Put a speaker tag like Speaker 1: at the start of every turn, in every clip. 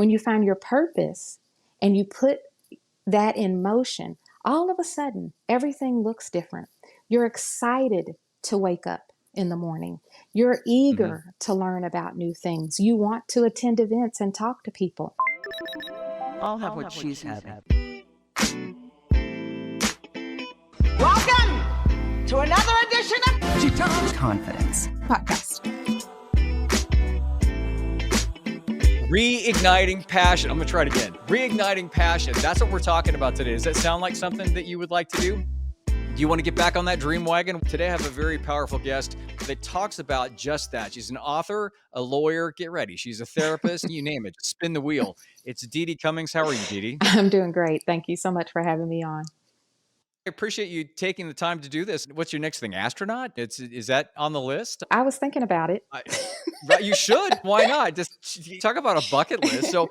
Speaker 1: When you find your purpose and you put that in motion, all of a sudden, everything looks different. You're excited to wake up in the morning. You're eager to learn about new things. You want to attend events and talk to people.
Speaker 2: I'll have what she's having.
Speaker 3: Welcome to another edition of
Speaker 2: She talks with confidence.
Speaker 1: Podcast.
Speaker 4: Reigniting passion. I'm going to try it again. Reigniting passion. That's what we're talking about today. Does that sound like something that you would like to do? Do you want to get back on that dream wagon? Today I have a very powerful guest that talks about just that. She's an author, a lawyer. Get ready. She's a therapist. You name it. Spin the wheel. It's Deedee Cummings. How are you, Deedee?
Speaker 1: I'm doing great. Thank you so much for having me on.
Speaker 4: I appreciate you taking the time to do this. What's your next thing? Astronaut? Is that on the list?
Speaker 1: I was thinking about it.
Speaker 4: Right, you should. Why not? Just talk about a bucket list. So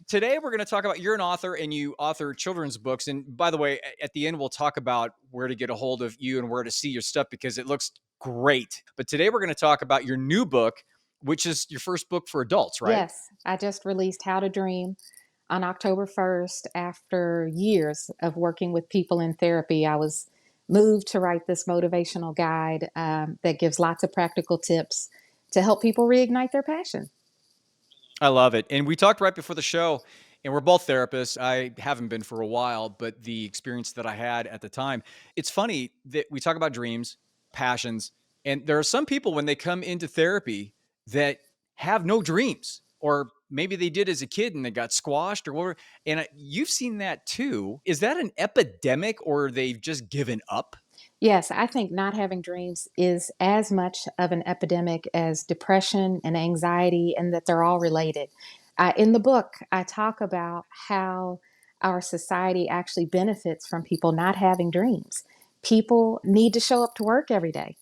Speaker 4: today we're going to talk about, you're an author and you author children's books. And by the way, at the end, we'll talk about where to get a hold of you and where to see your stuff because it looks great. But today we're going to talk about your new book, which is your first book for adults, right?
Speaker 1: Yes. I just released How to Dream on October 1st. After years of working with people in therapy, I was moved to write this motivational guide that gives lots of practical tips to help people reignite their passion.
Speaker 4: I love it. And we talked right before the show, and we're both therapists. I haven't been for a while, but the experience that I had at the time, it's funny that we talk about dreams, passions, and there are some people when they come into therapy that have no dreams, or maybe they did as a kid and they got squashed or whatever. And you've seen that too. Is that an epidemic or they've just given up?
Speaker 1: Yes, I think not having dreams is as much of an epidemic as depression and anxiety, and that they're all related. In the book, I talk about how our society actually benefits from people not having dreams. People need to show up to work every day.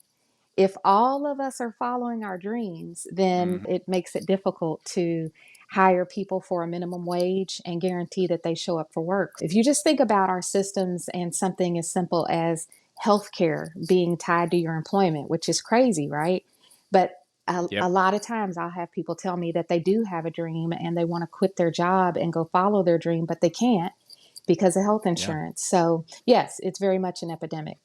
Speaker 1: If all of us are following our dreams, then it makes it difficult to hire people for a minimum wage and guarantee that they show up for work. If you just think about our systems and something as simple as healthcare being tied to your employment, which is crazy, right? But a lot of times I'll have people tell me that they do have a dream and they want to quit their job and go follow their dream, but they can't because of health insurance. So yes, it's very much an epidemic.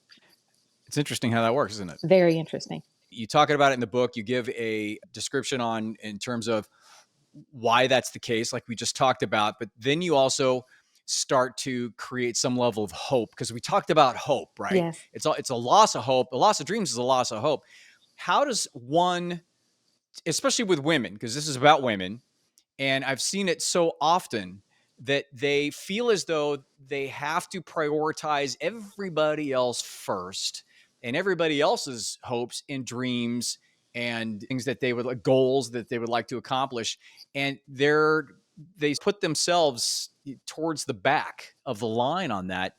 Speaker 4: It's interesting how that works, isn't it?
Speaker 1: Very interesting.
Speaker 4: You talk about it in the book. You give a description in terms of why that's the case, like we just talked about. But then you also start to create some level of hope, because we talked about hope, right?
Speaker 1: Yes.
Speaker 4: It's a loss of hope. A loss of dreams is a loss of hope. How does one, especially with women, because this is about women, and I've seen it so often that they feel as though they have to prioritize everybody else first, and everybody else's hopes and dreams and things that they would like, goals that they would like to accomplish. And they put themselves towards the back of the line on that.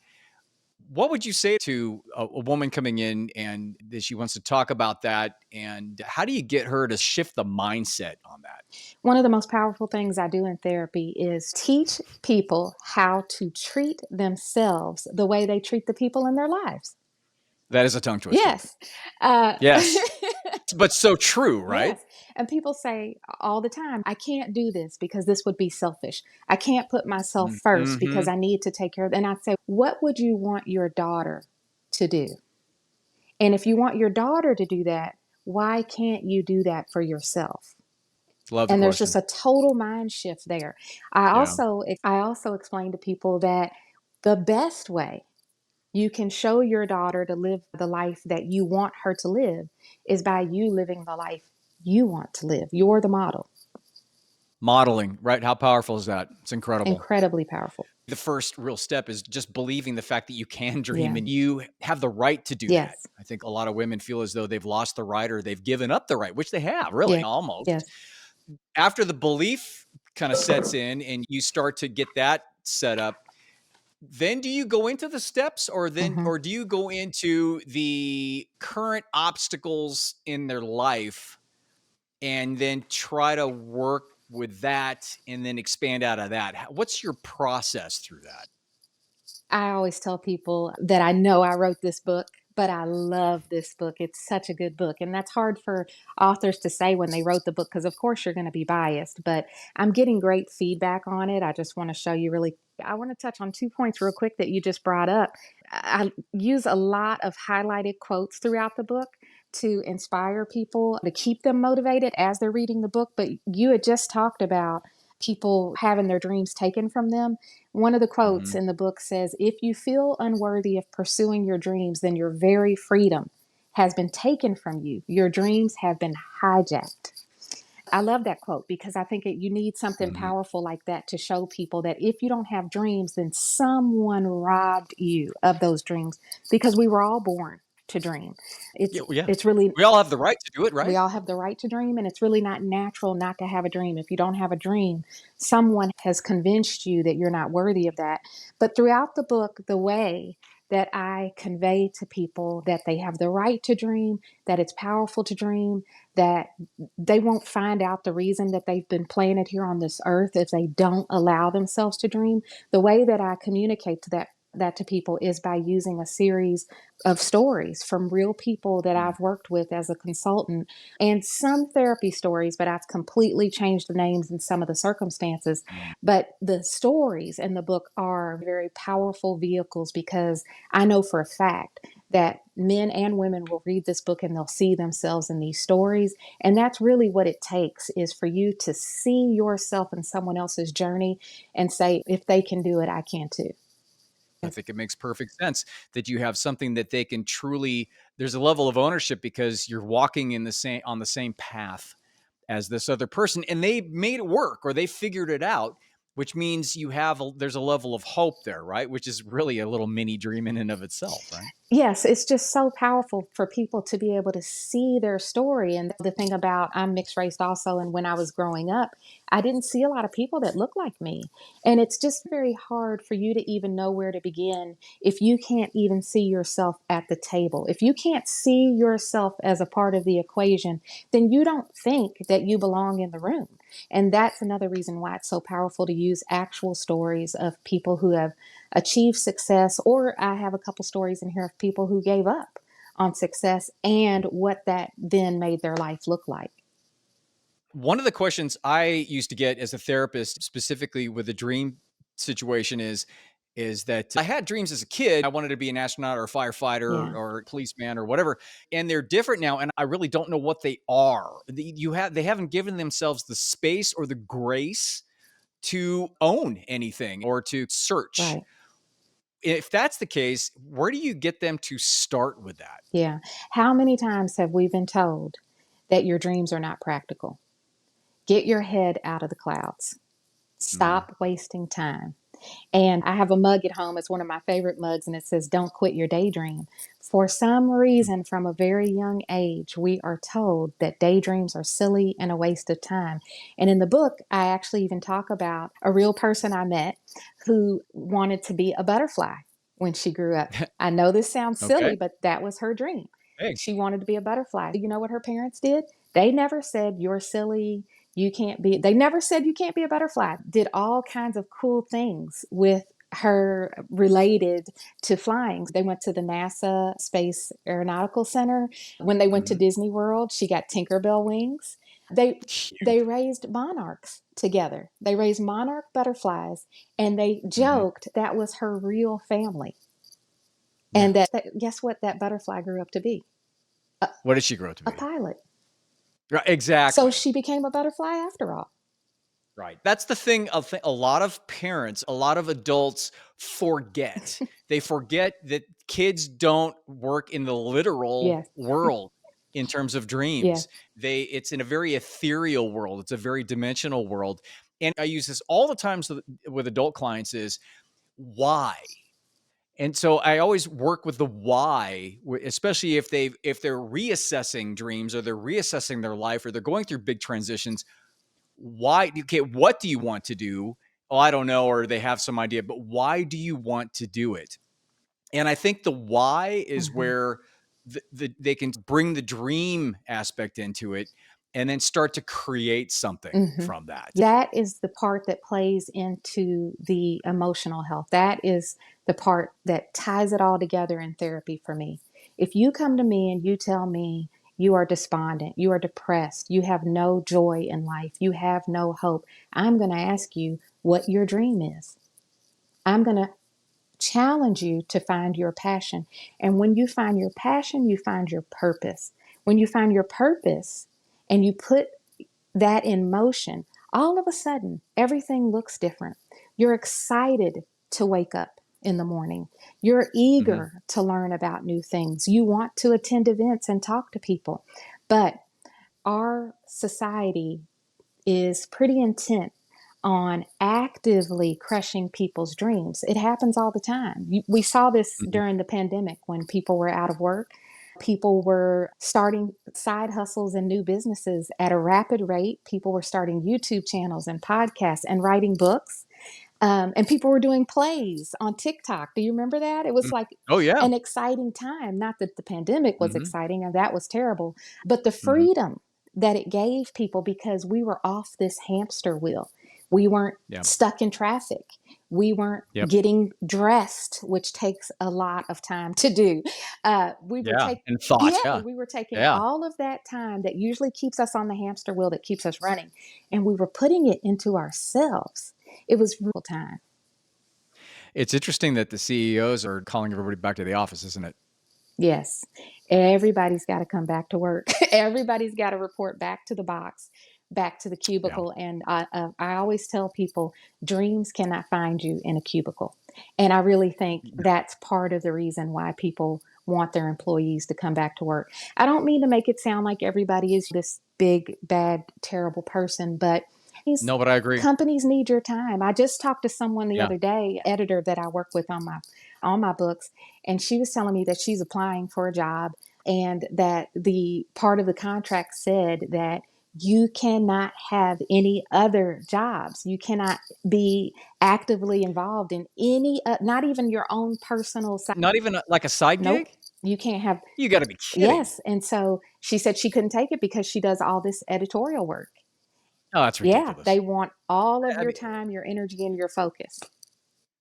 Speaker 4: What would you say to a woman coming in and that she wants to talk about that? And how do you get her to shift the mindset on that?
Speaker 1: One of the most powerful things I do in therapy is teach people how to treat themselves the way they treat the people in their lives.
Speaker 4: That is a tongue twister.
Speaker 1: Yes.
Speaker 4: Yes. But so true, right?
Speaker 1: Yes. And people say all the time, I can't do this because this would be selfish. I can't put myself first because I need to take care of it. And I say, what would you want your daughter to do? And if you want your daughter to do that, why can't you do that for yourself?
Speaker 4: Love the
Speaker 1: And there's
Speaker 4: question.
Speaker 1: just a total mind shift there. I also explain to people that the best way you can show your daughter to live the life that you want her to live is by you living the life you want to live. You're the model.
Speaker 4: Modeling, right? How powerful is that? It's incredible.
Speaker 1: Incredibly powerful.
Speaker 4: The first real step is just believing the fact that you can dream and you have the right to do that. I think a lot of women feel as though they've lost the right or they've given up the right, which they have, really, almost.
Speaker 1: Yes.
Speaker 4: After the belief kind of sets in and you start to get that set up, then do you go into the steps or do you go into the current obstacles in their life and then try to work with that and then expand out of that? What's your process through that?
Speaker 1: I always tell people that I know I wrote this book but I love this book. It's such a good book. And that's hard for authors to say when they wrote the book, because of course you're going to be biased, but I'm getting great feedback on it. I just want to show you really, I want to touch on 2 points real quick that you just brought up. I use a lot of highlighted quotes throughout the book to inspire people, to keep them motivated as they're reading the book. But you had just talked about people having their dreams taken from them. One of the quotes
Speaker 4: Mhm.
Speaker 1: in the book says, "If you feel unworthy of pursuing your dreams, then your very freedom has been taken from you. Your dreams have been hijacked." I love that quote because I think you need something
Speaker 4: Mhm.
Speaker 1: powerful like that to show people that if you don't have dreams, then someone robbed you of those dreams, because we were all born to dream. It's
Speaker 4: Yeah, well, yeah.
Speaker 1: it's really,
Speaker 4: We all have the right to do it,
Speaker 1: we
Speaker 4: right?
Speaker 1: all have the right to dream, and it's really not natural not to have a dream. If you don't have a dream, someone has convinced you that you're not worthy of that. But throughout the book, the way that I convey to people that they have the right to dream, that it's powerful to dream, that they won't find out the reason that they've been planted here on this earth if they don't allow themselves to dream. The way that I communicate that to people is by using a series of stories from real people that
Speaker 4: Mm.
Speaker 1: I've worked with as a consultant, and some therapy stories, but I've completely changed the names and some of the circumstances.
Speaker 4: Mm.
Speaker 1: But the stories in the book are very powerful vehicles, because I know for a fact that men and women will read this book and they'll see themselves in these stories. And that's really what it takes, is for you to see yourself in someone else's journey and say, if they can do it, I can too.
Speaker 4: I think it makes perfect sense that you have something that they can truly, there's a level of ownership because you're walking in the same on the same path as this other person, and they made it work or they figured it out, which means there's a level of hope there, right? Which is really a little mini dream in and of itself, right?
Speaker 1: Yes, it's just so powerful for people to be able to see their story. And the thing about, I'm mixed race also, and when I was growing up, I didn't see a lot of people that look like me. And it's just very hard for you to even know where to begin if you can't even see yourself at the table. If you can't see yourself as a part of the equation, then you don't think that you belong in the room. And that's another reason why it's so powerful to use actual stories of people who have achieved success, or I have a couple stories in here of people who gave up on success and what that then made their life look like.
Speaker 4: One of the questions I used to get as a therapist, specifically with a dream situation, is that I had dreams as a kid. I wanted to be an astronaut or a firefighter
Speaker 1: Yeah.
Speaker 4: or a policeman or whatever, and they're different now. And I really don't know what they are. They haven't given themselves the space or the grace to own anything or to search.
Speaker 1: Right.
Speaker 4: If that's the case, where do you get them to start with that?
Speaker 1: Yeah. How many times have we been told that your dreams are not practical? Get your head out of the clouds.
Speaker 4: Mhm.
Speaker 1: Stop wasting time. And I have a mug at home. It's one of my favorite mugs, and it says, "Don't quit your daydream." For some reason, from a very young age, we are told that daydreams are silly and a waste of time. And in the book, I actually even talk about a real person I met who wanted to be a butterfly when she grew up. I know this sounds
Speaker 4: Okay.
Speaker 1: silly, but that was her dream.
Speaker 4: Hey.
Speaker 1: She wanted to be a butterfly. You know what her parents did? They never said, "You're silly, you can't be," they never said you can't be a butterfly. Did all kinds of cool things with her related to flying. They went to the NASA Space Aeronautical Center. When they went to
Speaker 4: Mhm.
Speaker 1: Disney World, she got Tinkerbell wings. They they
Speaker 4: Cute.
Speaker 1: raised monarchs together. They raised monarch butterflies, and they
Speaker 4: Mhm.
Speaker 1: joked that was her real family.
Speaker 4: Yeah.
Speaker 1: And guess what that butterfly grew up to be? A,
Speaker 4: What did she grow up to
Speaker 1: a
Speaker 4: be?
Speaker 1: pilot.
Speaker 4: Right,
Speaker 1: So
Speaker 4: exactly.
Speaker 1: she became a butterfly after all.
Speaker 4: Right. That's the thing. A lot of parents, a lot of adults forget. They forget that kids don't work in the literal
Speaker 1: Yes.
Speaker 4: world in terms of
Speaker 1: Yes.
Speaker 4: dreams. It's in a very ethereal world. It's a very dimensional world. And I use this all the times with adult clients is why. And so I always work with the why, especially if they're reassessing dreams or they're reassessing their life or they're going through big transitions. Why? Okay, what do you want to do? Oh, I don't know, or they have some idea, but why do you want to do it? And I think the why is
Speaker 1: Mhm.
Speaker 4: where they can bring the dream aspect into it and then start to create something
Speaker 1: Mhm.
Speaker 4: from that.
Speaker 1: That is the part that plays into the emotional health. That is the part that ties it all together in therapy for me. If you come to me and you tell me you are despondent, you are depressed, you have no joy in life, you have no hope, I'm going to ask you what your dream is. I'm going to challenge you to find your passion. And when you find your passion, you find your purpose. When you find your purpose and you put that in motion, all of a sudden, everything looks different. You're excited to wake up in the morning. You're
Speaker 4: Mhm.
Speaker 1: eager to learn about new things. You want to attend events and talk to people. But our society is pretty intent on actively crushing people's dreams. It happens all the time. We saw this
Speaker 4: Mhm.
Speaker 1: during the pandemic when people were out of work. People were starting side hustles and new businesses at a rapid rate. People were starting YouTube channels and podcasts and writing books. And people were doing plays on TikTok. Do you remember that? It was
Speaker 4: Mm.
Speaker 1: like
Speaker 4: Oh, yeah.
Speaker 1: an exciting time. Not that the pandemic was
Speaker 4: Mhm.
Speaker 1: exciting and that was terrible, but the
Speaker 4: Mhm.
Speaker 1: freedom that it gave people because we were off this hamster wheel. We weren't
Speaker 4: Yeah.
Speaker 1: stuck in traffic. We weren't
Speaker 4: Yep.
Speaker 1: getting dressed, which takes a lot of time to do. We were
Speaker 4: Yeah.
Speaker 1: taking,
Speaker 4: And thought.
Speaker 1: yeah,
Speaker 4: Yeah.
Speaker 1: we were taking
Speaker 4: Yeah.
Speaker 1: all of that time that usually keeps us on the hamster wheel that keeps us running, and we were putting it into ourselves. It was real time.
Speaker 4: It's interesting that the CEOs are calling everybody back to the office, isn't it?
Speaker 1: Yes. Everybody's got to come back to work. Everybody's got to report back to the box, back to the
Speaker 4: Yeah.
Speaker 1: cubicle. And I always tell people dreams cannot find you in a cubicle. And I really think
Speaker 4: Yeah.
Speaker 1: that's part of the reason why people want their employees to come back to work. I don't mean to make it sound like everybody is this big, bad, terrible person, but these
Speaker 4: No, but I agree.
Speaker 1: companies need your time. I just talked to someone the
Speaker 4: Yeah.
Speaker 1: other day, editor that I work with on my books, and she was telling me that she's applying for a job and that the part of the contract said that you cannot have any other jobs. You cannot be actively involved in any, not even your own personal side.
Speaker 4: Not even like a side
Speaker 1: Nope.
Speaker 4: gig?
Speaker 1: You can't have,
Speaker 4: You gotta be kidding.
Speaker 1: yes. And so she said she couldn't take it because she does all this editorial work.
Speaker 4: Oh, that's
Speaker 1: Yeah.
Speaker 4: ridiculous.
Speaker 1: They want all of
Speaker 4: I
Speaker 1: your
Speaker 4: mean,
Speaker 1: time, your energy, and your focus.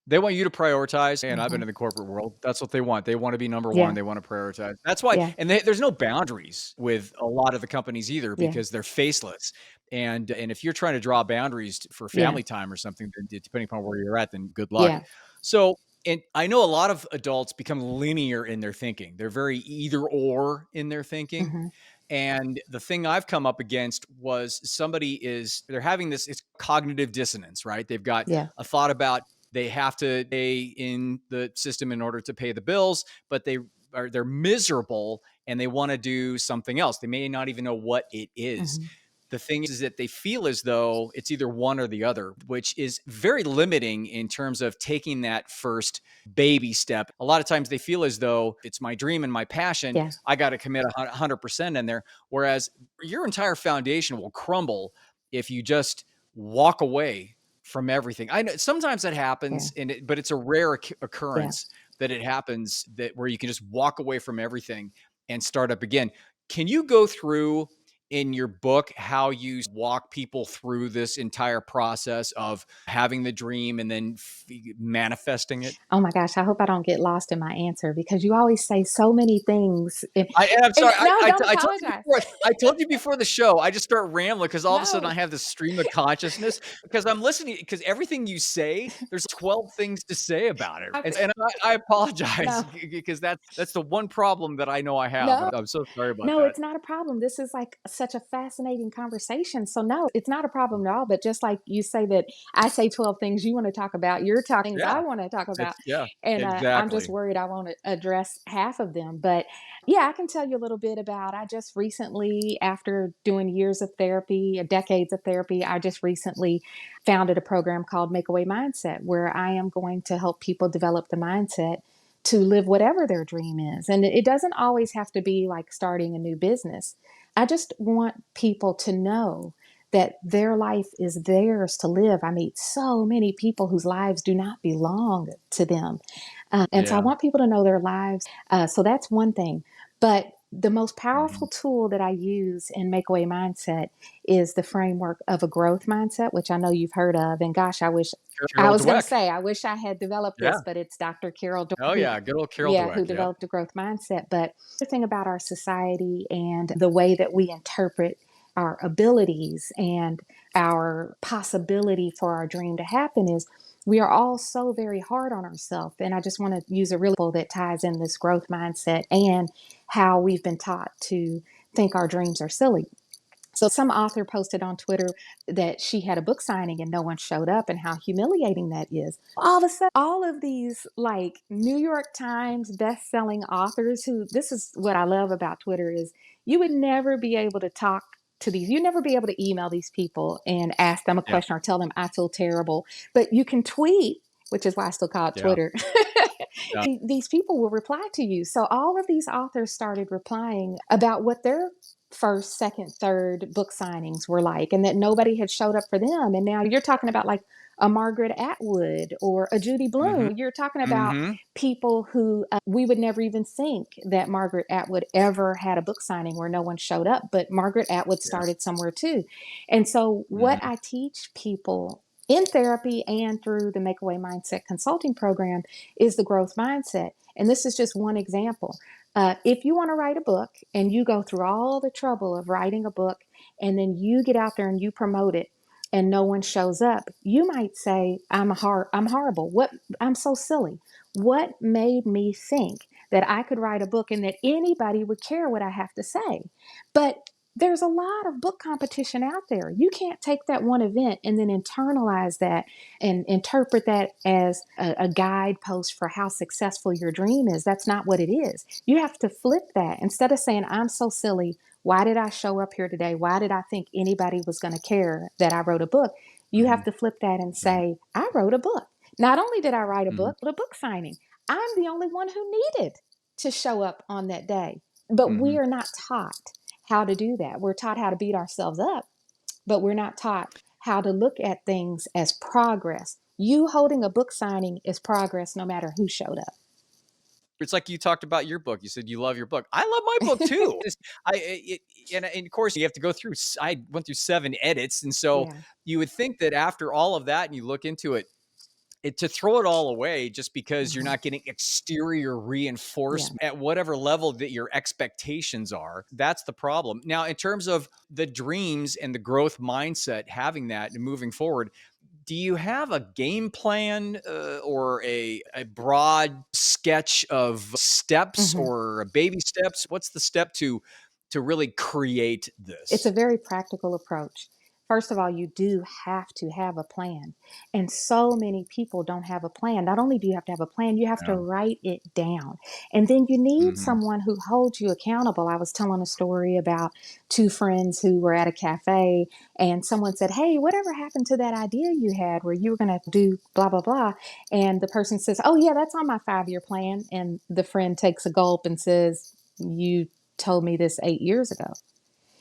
Speaker 4: they want you to prioritize, and I've been
Speaker 1: Hmm.
Speaker 4: in the corporate world. That's what they want. They wanna be number 1.
Speaker 1: Yeah.
Speaker 4: They wanna prioritize. That's why,
Speaker 1: Yeah.
Speaker 4: and there's no boundaries with a lot of the companies either
Speaker 1: Yeah.
Speaker 4: because they're faceless. And if you're trying to draw boundaries for
Speaker 1: Yeah.
Speaker 4: family time or something, then depending upon where you're at, then good luck.
Speaker 1: Yeah.
Speaker 4: So, and I know a lot of adults become linear in their thinking. They're very either or in their thinking.
Speaker 1: Hmm.
Speaker 4: And the thing I've come up against was they're having this, it's cognitive dissonance, right? They've got
Speaker 1: Yeah.
Speaker 4: a thought about they have to stay in the system in order to pay the bills, but they're miserable and they want to do something else. They may not even know what it is.
Speaker 1: Hmm.
Speaker 4: The thing is that they feel as though it's either one or the other, which is very limiting in terms of taking that first baby step. A lot of times they feel as though it's my dream and my passion.
Speaker 1: Yeah.
Speaker 4: I got to commit 100% in there. Whereas your entire foundation will crumble if you just walk away from everything. I know sometimes that
Speaker 1: Yeah.
Speaker 4: happens, but it's a rare
Speaker 1: Yeah.
Speaker 4: occurrence that it happens that where you can just walk away from everything and start up again. Can you go through in your book how you walk people through this entire process of having the dream and then manifesting it?
Speaker 1: Oh my gosh, I hope I don't get lost in my answer because you always say so many things.
Speaker 4: I'm
Speaker 1: And
Speaker 4: sorry.
Speaker 1: no, don't
Speaker 4: I told you
Speaker 1: apologize.
Speaker 4: before. I told you before the show. I just start rambling because all of a sudden I
Speaker 1: No,
Speaker 4: have this stream of consciousness because I'm listening. Because everything you say, there's 12 things to say about it,
Speaker 1: I,
Speaker 4: and I apologize
Speaker 1: no,
Speaker 4: because that's the one problem that I know I have,
Speaker 1: no.
Speaker 4: and I'm so sorry about
Speaker 1: No,
Speaker 4: that.
Speaker 1: it's not a problem. This is like such a fascinating conversation. So no, it's not a problem at all. But just like you say that I say 12 things you want to talk about, you're talking things I
Speaker 4: Yeah,
Speaker 1: want to talk about.
Speaker 4: it's yeah,
Speaker 1: And I'm just
Speaker 4: exactly.
Speaker 1: worried I won't address half of them. But yeah, I can tell you a little bit about, I just recently, after doing years of therapy, decades of therapy, I just recently founded a program called Makeaway Mindset, where I am going to help people develop the mindset to live whatever their dream is. And it doesn't always have to be like starting a new business. I just want people to know that their life is theirs to live. I meet so many people whose lives do not belong to them. And so I
Speaker 4: Yeah.
Speaker 1: want people to know their lives. So that's one thing. But The most
Speaker 4: Mhm.
Speaker 1: powerful tool that I use in Makeaway Mindset is the framework of a growth mindset, which I know you've heard of. And gosh, I
Speaker 4: Carol
Speaker 1: was going to
Speaker 4: Dweck.
Speaker 1: say, I wish I had developed
Speaker 4: Yeah.
Speaker 1: this, but it's Dr. Carol,
Speaker 4: Oh,
Speaker 1: who,
Speaker 4: yeah, good old Carol
Speaker 1: yeah, who
Speaker 4: Dweck, yep.
Speaker 1: developed the growth mindset. But the thing about our society and the way that we interpret our abilities and our possibility for our dream to happen is we are all so very hard on ourselves. And I just want to use a really that ties in this growth mindset and how we've been taught to think our dreams are silly. So some author posted on Twitter that she had a book signing and no one showed up and how humiliating that is. All of a sudden, all of these like New York Times best-selling authors who, this is what I love about Twitter, is you would never be able to talk to these, you'd never be able to email these people and ask them a
Speaker 4: Yeah,
Speaker 1: question or tell them I feel terrible, but you can tweet, which is why I still call it
Speaker 4: yeah,
Speaker 1: Twitter.
Speaker 4: yeah,
Speaker 1: These people will reply to you. So all of these authors started replying about what their first, second, third book signings were like, and that nobody had showed up for them. And now you're talking about like a Margaret Atwood or a Judy
Speaker 4: mhm,
Speaker 1: Blume. You're talking about
Speaker 4: mhm,
Speaker 1: people who we would never even think that Margaret Atwood ever had a book signing where no one showed up, but Margaret Atwood
Speaker 4: yeah,
Speaker 1: started somewhere too. And so, what
Speaker 4: mhm,
Speaker 1: I teach people in therapy and through the Makeaway Mindset consulting program is the growth mindset. And this is just one example. If you want to write a book and you go through all the trouble of writing a book and then you get out there and you promote it and no one shows up, you might say, I'm horrible. I'm so silly. What made me think that I could write a book and that anybody would care what I have to say? But there's a lot of book competition out there. You can't take that one event and then internalize that and interpret that as a guidepost for how successful your dream is. That's not what it is. You have to flip that. Instead of saying, I'm so silly, why did I show up here today? Why did I think anybody was going to care that I wrote a book? You have
Speaker 4: mhm,
Speaker 1: to flip that and
Speaker 4: mhm,
Speaker 1: say, I wrote a book. Not only did I write
Speaker 4: mhm,
Speaker 1: a book signing, I'm the only one who needed to show up on that day. But we
Speaker 4: mhm.
Speaker 1: are not taught how to do that. We're taught how to beat ourselves up, but we're not taught how to look at things as progress. You holding a book signing is progress no matter who showed up.
Speaker 4: It's like you talked about your book. You said you love your book. I love my book too. And of course you have to go through. I went through 7 edits, and so
Speaker 1: Yeah.
Speaker 4: you would think that after all of that, and you look into it, to throw it all away just because you're
Speaker 1: Mhm.
Speaker 4: not getting exterior
Speaker 1: Yeah.
Speaker 4: reinforcement at whatever level that your expectations are, that's the problem. Now, in terms of the dreams and the growth mindset, having that and moving forward, do you have a game plan or a broad sketch of steps
Speaker 1: Mhm.
Speaker 4: or baby steps? What's the step to really create
Speaker 1: It's a
Speaker 4: this?
Speaker 1: very practical approach. First of all, you do have to have a plan. And so many people don't have a plan. Not only do you have to have a plan, you have to
Speaker 4: Yeah.
Speaker 1: write it down. And then you need
Speaker 4: Hmm.
Speaker 1: someone who holds you accountable. I was telling a story about two friends who were at a cafe and someone said, Hey, whatever happened to that idea you had where you were going to do blah, blah, blah? And the person says, Oh, yeah, that's on my 5-year plan. And the friend takes a gulp and says, You told me this 8 years ago.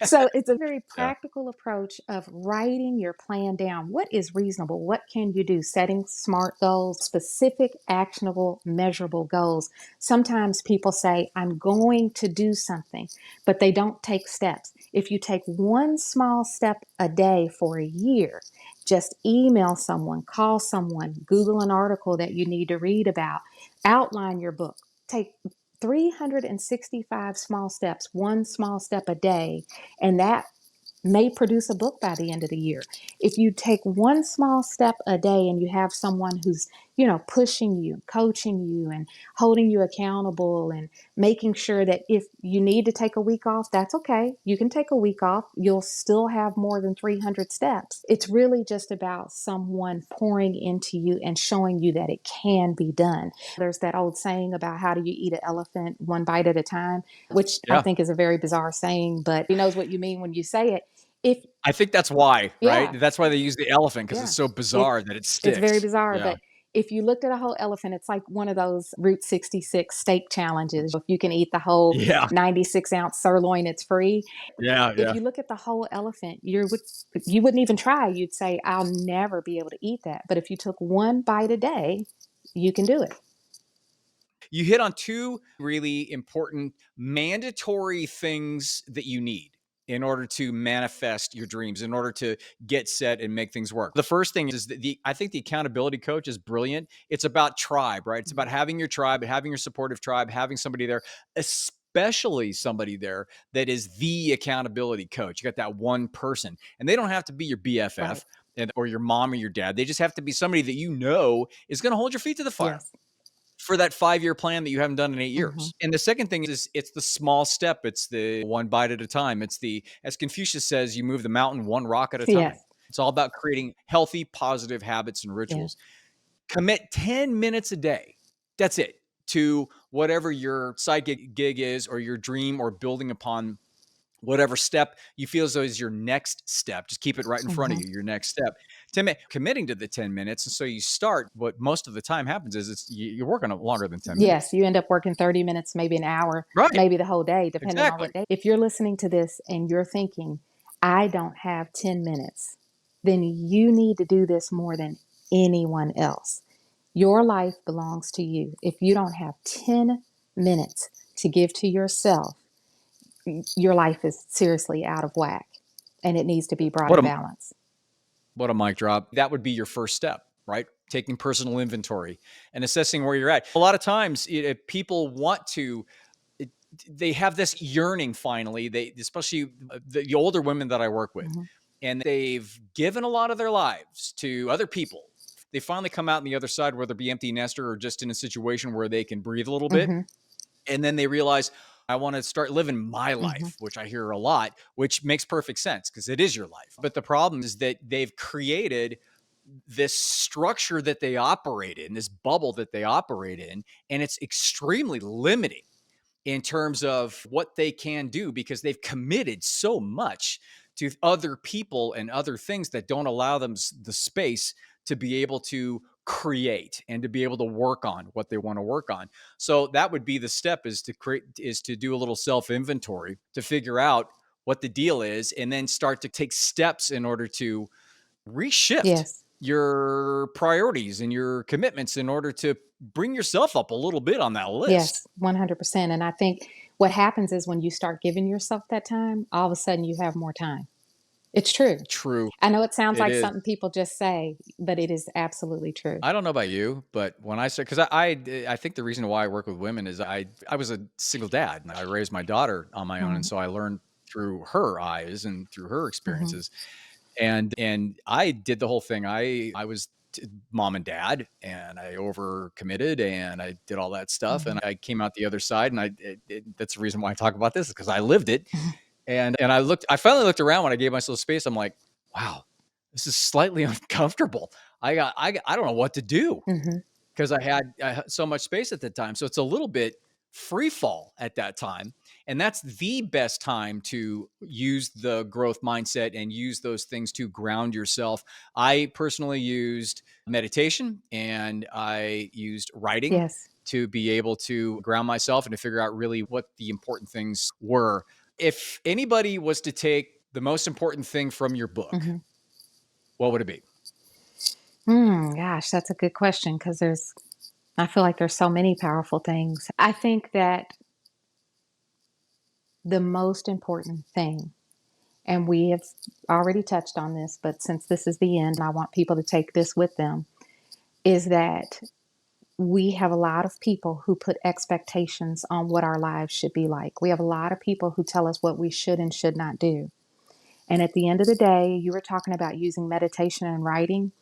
Speaker 1: So it's a very
Speaker 4: Yeah.
Speaker 1: practical approach of writing your plan down. What is reasonable? What can you do? Setting smart goals, specific, actionable, measurable goals. Sometimes people say, I'm going to do something, but they don't take steps. If you take one small step a day for a year, just email someone, call someone, Google an article that you need to read about, outline your book, take 365 small steps, one small step a day, and that may produce a book by the end of the year. If you take one small step a day and you have someone who's, pushing you, coaching you, and holding you accountable and making sure that if you need to take a week off, that's okay. You can take a week off. You'll still have more than 300 steps. It's really just about someone pouring into you and showing you that it can be done. There's that old saying about how do you eat an elephant one bite at a time, which I
Speaker 4: Yeah.
Speaker 1: think is a very bizarre saying, but he knows what you mean when you say it. If
Speaker 4: I think that's why, right?
Speaker 1: Yeah,
Speaker 4: That's why they use the elephant, because
Speaker 1: yeah,
Speaker 4: it's so
Speaker 1: it
Speaker 4: bizarre that it
Speaker 1: it's very
Speaker 4: sticks.
Speaker 1: bizarre,
Speaker 4: Yeah.
Speaker 1: but if you looked at a whole elephant, it's like one of those Route 66 steak challenges. If you can eat the whole
Speaker 4: Yeah.
Speaker 1: 96-ounce sirloin, it's free.
Speaker 4: Yeah.
Speaker 1: If
Speaker 4: Yeah.
Speaker 1: you look at the whole elephant, you wouldn't even try. You'd say, I'll never be able to eat that. But if you took one bite a day, you can do it.
Speaker 4: You hit on two really important mandatory things that you need in order to manifest your dreams, in order to get set and make things work. The first thing is that I think the accountability coach is brilliant. It's about tribe, right? It's about having your tribe, having your supportive tribe, having somebody there, especially somebody there that is the accountability coach. You got that one person, and they don't have to be your BFF or your mom or your dad. They just have to be somebody that you know is going to hold your feet to the fire.
Speaker 1: Yes.
Speaker 4: For that 5-year plan that you haven't done in 8 years. And the second thing is it's the small step. It's the one bite at a time. It's as Confucius says, you move the mountain one rock at a time.
Speaker 1: Yes.
Speaker 4: It's all about creating healthy, positive habits and rituals. Commit 10 minutes a day. That's it. To whatever your side gig is, or your dream, or building upon whatever step you feel as though is your next step. Just keep it right in front of you, your next step. Committing to the 10 minutes. And so you start, what most of the time happens is you're working longer than 10 minutes.
Speaker 1: Yes, you end up working 30 minutes, maybe an hour, maybe the whole day, depending on what day. If you're listening to this and you're thinking, I don't have 10 minutes, then you need to do this more than anyone else. Your life belongs to you. If you don't have 10 minutes to give to yourself, your life is seriously out of whack, and it needs to be brought in balance.
Speaker 4: What a mic drop. That would be your first step, right? Taking personal inventory and assessing where you're at. A lot of times people want to, they have this yearning finally, especially the older women that I work with, and they've given a lot of their lives to other people. They finally come out on the other side, whether it be empty nester or just in a situation where they can breathe a little bit. And then they realize, I want to start living my life, which I hear a lot, which makes perfect sense because it is your life. But the problem is that they've created this structure that they operate in, this bubble that they operate in, and it's extremely limiting in terms of what they can do because they've committed so much to other people and other things that don't allow them the space to be able to create and to be able to work on what they want to work on. So that would be the step, is to do a little self-inventory to figure out what the deal is, and then start to take steps in order to reshift your priorities and your commitments in order to bring yourself up a little bit on that list.
Speaker 1: Yes, 100%. And I think what happens is when you start giving yourself that time, all of a sudden you have more time. It's true.
Speaker 4: True.
Speaker 1: I know it sounds like something people just say, but it is absolutely true.
Speaker 4: I don't know about you, but when I start, because I think the reason why I work with women is I was a single dad and I raised my daughter on my own. And so I learned through her eyes and through her experiences. And I did the whole thing. I was mom and dad, and I overcommitted, and I did all that stuff. And I came out the other side, and that's the reason why I talk about this, is because I lived it. And I finally looked around when I gave myself space. I'm like, wow, this is slightly uncomfortable. I don't know what to do because I had so much space at the time. So it's a little bit free fall at that time. And that's the best time to use the growth mindset and use those things to ground yourself. I personally used meditation, and I used writing to be able to ground myself and to figure out really what the important things were. If anybody was to take the most important thing from your book, what would it be?
Speaker 1: Gosh, that's a good question, because I feel like there's so many powerful things. I think that the most important thing, and we have already touched on this, but since this is the end, I want people to take this with them, is that we have a lot of people who put expectations on what our lives should be like. We have a lot of people who tell us what we should and should not do. And at the end of the day, you were talking about using meditation and writing.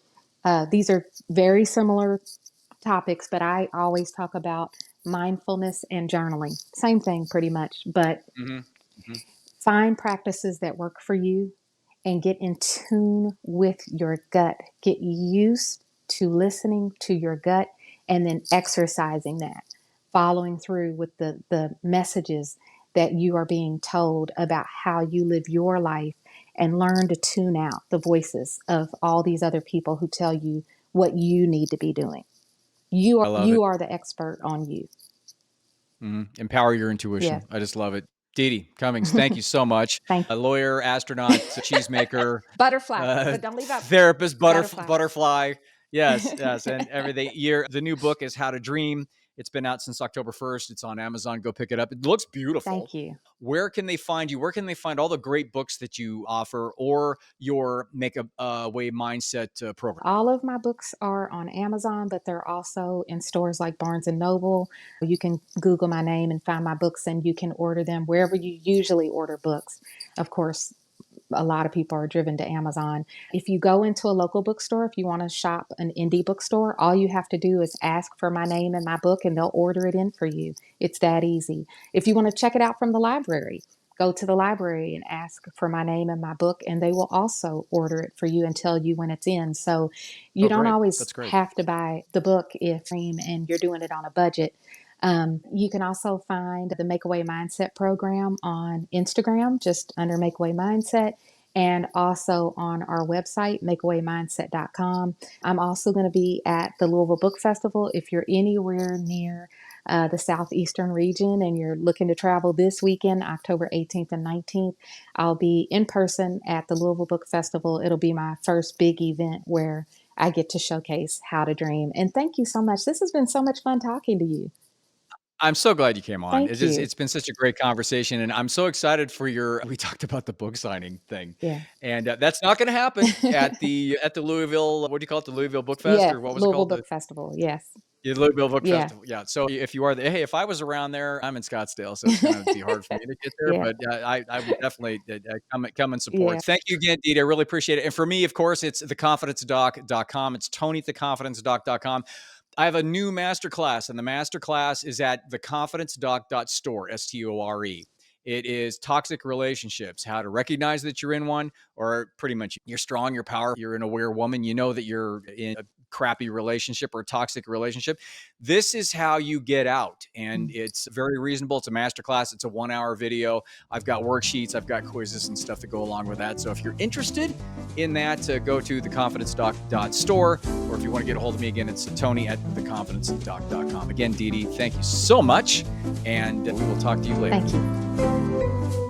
Speaker 1: These are very similar topics, but I always talk about mindfulness and journaling. Same thing pretty much, but find practices that work for you and get in tune with your gut. Get used to listening to your gut and then exercising that, following through with the messages that you are being told about how you live your life, and learn to tune out the voices of all these other people who tell you what you need to be doing. You are the expert on you.
Speaker 4: Empower your intuition. I just love it. Deedee Cummings, thank you so much.
Speaker 1: Thank you.
Speaker 4: A lawyer, astronaut, cheesemaker,
Speaker 1: butterfly, but don't leave out
Speaker 4: therapist, butterfly. Yes, and everything. The new book is How to Dream. It's been out since October 1st. It's on Amazon. Go pick it up. It looks beautiful.
Speaker 1: Thank you.
Speaker 4: Where can they find you? Where can they find all the great books that you offer or your Make a Way Mindset program?
Speaker 1: All of my books are on Amazon, but they're also in stores like Barnes and Noble. You can Google my name and find my books, and you can order them wherever you usually order books. Of course, a lot of people are driven to Amazon. If you go into a local bookstore, if you want to shop an indie bookstore, all you have to do is ask for my name and my book, and they'll order it in for you. It's that easy. If you want to check it out from the library, go to the library and ask for my name and my book, and they will also order it for you and tell you when it's in. So you don't
Speaker 4: Great.
Speaker 1: always
Speaker 4: That's great.
Speaker 1: have to buy the book if and you're doing it on a budget. You can also find the Make Away Mindset program on Instagram, just under Make Away Mindset, and also on our website, makeawaymindset.com. I'm also going to be at the Louisville Book Festival. If you're anywhere near the southeastern region and you're looking to travel this weekend, October 18th and 19th, I'll be in person at the Louisville Book Festival. It'll be my first big event where I get to showcase how to dream. And thank you so much. This has been so much fun talking to you.
Speaker 4: I'm so glad you came on.
Speaker 1: Thank you.
Speaker 4: It's been such a great conversation, and I'm so excited for we talked about the book signing thing.
Speaker 1: Yeah.
Speaker 4: And that's not going to happen at the Louisville, what do you call it? The Louisville Book Fest,
Speaker 1: Yes,
Speaker 4: or what was it
Speaker 1: Louisville
Speaker 4: called?
Speaker 1: Book Festival. Yes.
Speaker 4: The Louisville Book
Speaker 1: Yeah.
Speaker 4: Festival. Yeah. So if you are there, hey, if I was around there, I'm in Scottsdale, so it's going to be hard for me to get there,
Speaker 1: Yeah.
Speaker 4: but I would definitely come and support.
Speaker 1: Yeah.
Speaker 4: Thank you again, Deedee. I really appreciate it. And for me, of course, it's theconfidencedoc.com. It's tony@theconfidencedoc.com. I have a new masterclass, and the masterclass is at theconfidencedoc.store, S-T-O-R-E. It is toxic relationships, how to recognize that you're in one, or pretty much you're strong, you're powerful, you're an aware woman, you know that you're in a crappy relationship or a toxic relationship. This is how you get out. And it's very reasonable. It's a masterclass. It's a 1-hour video. I've got worksheets. I've got quizzes and stuff that go along with that. So if you're interested in that, go to theconfidencedoc.store, or if you want to get a hold of me again, it's tony@theconfidencedoc.com. Again, Deedee, thank you so much. And we will talk to you later.
Speaker 1: Thank you.